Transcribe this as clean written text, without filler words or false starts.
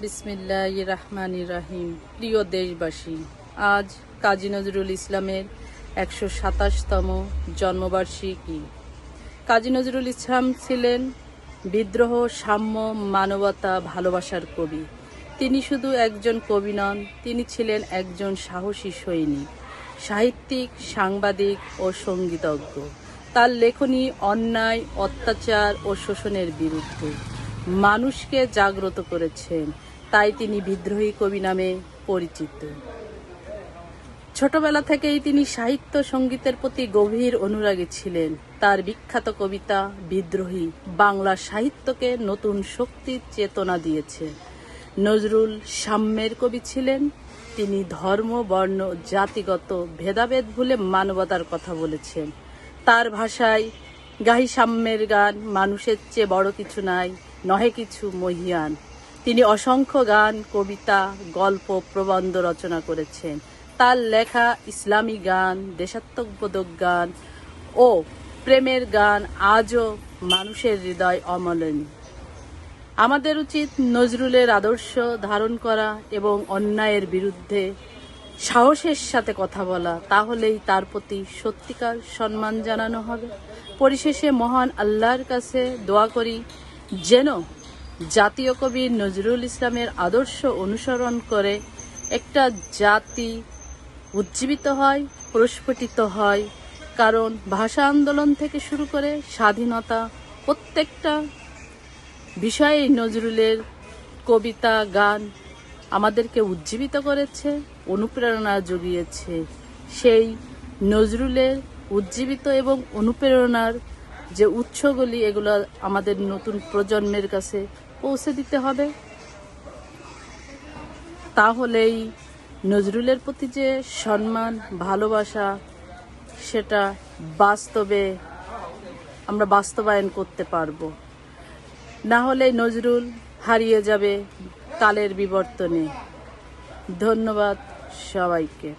বিসমিল্লাহির রহমানির রহিম। প্রিয় দেশবাসী, আজ কাজী নজরুল ইসলামের ১২৭তম জন্মবার্ষিকী। কাজী নজরুল ইসলাম ছিলেন বিদ্রোহ, সাম্য, মানবতা, ভালোবাসার কবি। তিনি শুধু একজন কবি নন, তিনি ছিলেন একজন সাহসী সৈনিক, সাহিত্যিক, সাংবাদিক ও সঙ্গীতজ্ঞ। তার লেখনী অন্যায়, অত্যাচার ও শোষণের বিরুদ্ধে মানুষকে জাগ্রত করেছেন, তাই তিনি বিদ্রোহী কবি নামে পরিচিত। ছোটবেলা থেকেই তিনি সাহিত্য সঙ্গীতের প্রতি গভীর অনুরাগী ছিলেন। তার বিখ্যাত কবিতা বিদ্রোহী বাংলা সাহিত্যকে নতুন শক্তির চেতনা দিয়েছে। নজরুল সাম্যের কবি ছিলেন। তিনি ধর্ম, বর্ণ, জাতিগত ভেদাভেদ ভুলে মানবতার কথা বলেছেন। তার ভাষায় গাহি সাম্যের গান, মানুষের চেয়ে বড় কিছু নাই, নহে কিছু মহিয়ান। তিনি অসংখ্য গান, কবিতা, গল্প, প্রবন্ধ রচনা করেছেন। তার লেখা ইসলামী গান, দেশাত্মবোধক গান ও প্রেমের গান আজও মানুষের হৃদয় অমলিন। আমাদের উচিত নজরুলের আদর্শ ধারণ করা এবং অন্যায়ের বিরুদ্ধে সাহসের সাথে কথা বলা, তাহলেই তার প্রতি সত্যিকার সম্মান জানানো হবে। পরিশেষে মহান আল্লাহর কাছে দোয়া করি যেন জাতীয় কবি নজরুল ইসলামের আদর্শ অনুসরণ করে একটা জাতি উজ্জীবিত হয়, প্রস্ফুটিত হয়। কারণ ভাষা আন্দোলন থেকে শুরু করে স্বাধীনতা, প্রত্যেকটা বিষয়েই নজরুলের কবিতা, গান আমাদেরকে উজ্জীবিত করেছে, অনুপ্রেরণা জুগিয়েছে। সেই নজরুলের উজ্জীবিত এবং অনুপ্রেরণার যে উৎসগুলি, এগুলো আমাদের নতুন প্রজন্মের কাছে পৌঁছে দিতে হবে। তাহলেই নজরুলের প্রতি যে সম্মান, ভালোবাসা, সেটা বাস্তবে আমরা বাস্তবায়ন করতে পারবো। না হলে নজরুল হারিয়ে যাবে কালের বিবর্তনে। ধন্যবাদ সবাইকে।